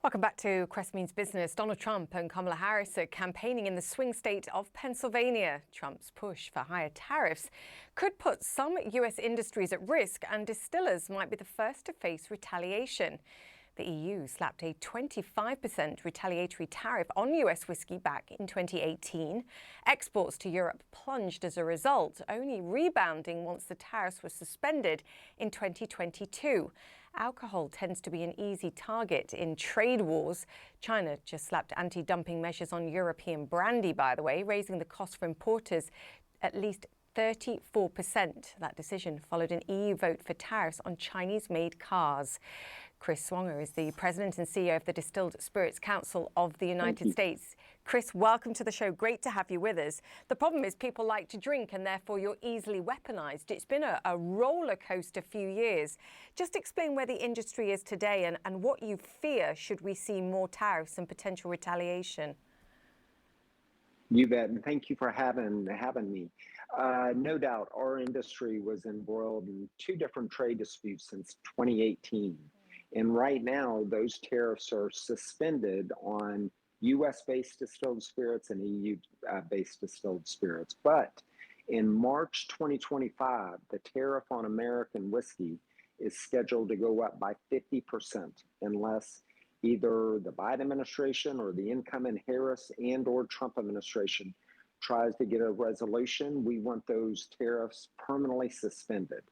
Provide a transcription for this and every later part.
Welcome back to Crest Means Business. Donald Trump and Kamala Harris are campaigning in the swing state of Pennsylvania. Trump's push for higher tariffs could put some U.S. industries at risk, and distillers might be the first to face retaliation. The EU slapped a 25% retaliatory tariff on U.S. whiskey back in 2018. Exports to Europe plunged as a result, only rebounding once the tariffs were suspended in 2022. Alcohol tends to be an easy target in trade wars. China just slapped anti-dumping measures on European brandy, by the way, raising the cost for importers at least 34%. That decision followed an EU vote for tariffs on Chinese-made cars. Chris Swonger is the president and CEO of the Distilled Spirits Council of the United States. Chris, welcome to the show. Great to have you with us. The problem is people like to drink and therefore you're easily weaponized. It's been a roller coaster few years. Just explain where the industry is today and what you fear should we see more tariffs and potential retaliation. You bet, and thank you for having me. No doubt, our industry was embroiled in two different trade disputes since 2018. And right now, those tariffs are suspended on U.S.-based distilled spirits and EU-based distilled spirits. But in March 2025, the tariff on American whiskey is scheduled to go up by 50% unless either the Biden administration or the incoming Harris and or Trump administration tries to get a resolution. We want those tariffs permanently suspended.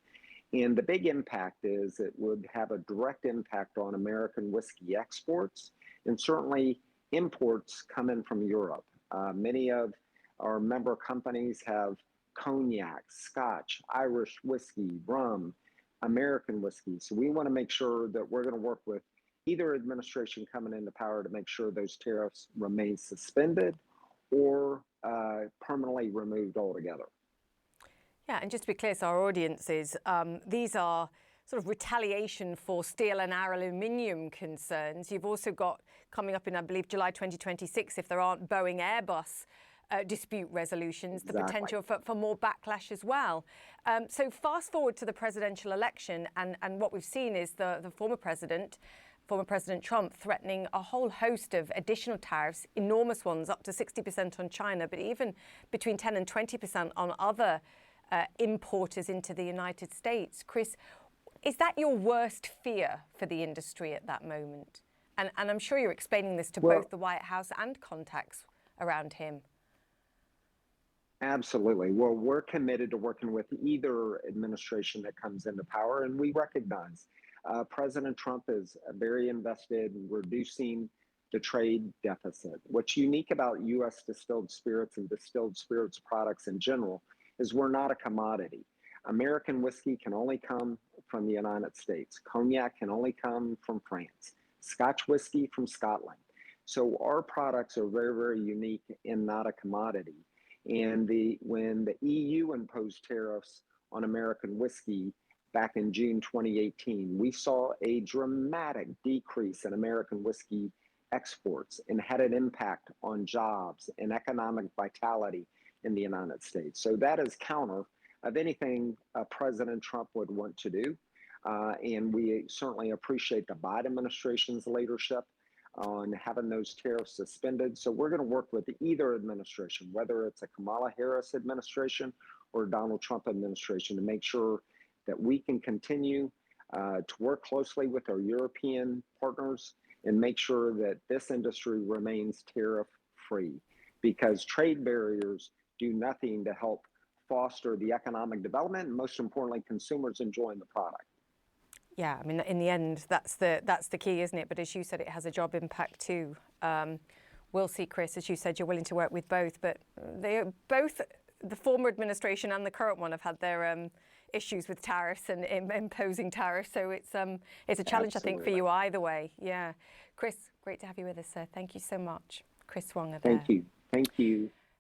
And the big impact is it would have a direct impact on American whiskey exports and certainly imports coming from Europe. Many of our member companies have cognac, Scotch, Irish whiskey, rum, American whiskey. So we want to make sure that we're going to work with either administration coming into power to make sure those tariffs remain suspended or permanently removed altogether. Yeah, and just to be clear to our audiences, these are sort of retaliation for steel and aluminium concerns. You've also got coming up in, I believe, July 2026, if there aren't Boeing Airbus dispute resolutions, the potential for more backlash as well. So fast forward to the presidential election, and what we've seen is the former President Trump threatening a whole host of additional tariffs, enormous ones, up to 60% on China, but even between 10 and 20% on other importers into the United States. Chris, is that your worst fear for the industry at that moment? And I'm sure you're explaining this to both the White House and contacts around him. Absolutely. Well, we're committed to working with either administration that comes into power, and we recognize President Trump is very invested in reducing the trade deficit. What's unique about U.S. distilled spirits and distilled spirits products in general is we're not a commodity. American whiskey can only come from the United States. Cognac can only come from France. Scotch whiskey from Scotland. So our products are very, very unique and not a commodity. And when the EU imposed tariffs on American whiskey back in June 2018, we saw a dramatic decrease in American whiskey exports and had an impact on jobs and economic vitality in the United States. So that is counter of anything President Trump would want to do. And we certainly appreciate the Biden administration's leadership on having those tariffs suspended. So we're going to work with either administration, whether it's a Kamala Harris administration or Donald Trump administration, to make sure that we can continue to work closely with our European partners and make sure that this industry remains tariff-free, because trade barriers do nothing to help foster the economic development and, most importantly, consumers enjoying the product. Yeah, I mean, in the end, that's the key, isn't it? But as you said, it has a job impact too. We'll see, Chris, as you said, you're willing to work with both, but both the former administration and the current one have had their issues with tariffs and imposing tariffs. So it's a challenge, I think, for you either way. Yeah. Chris, great to have you with us, sir. Thank you so much. Chris Swonger there. Thank you. Thank you.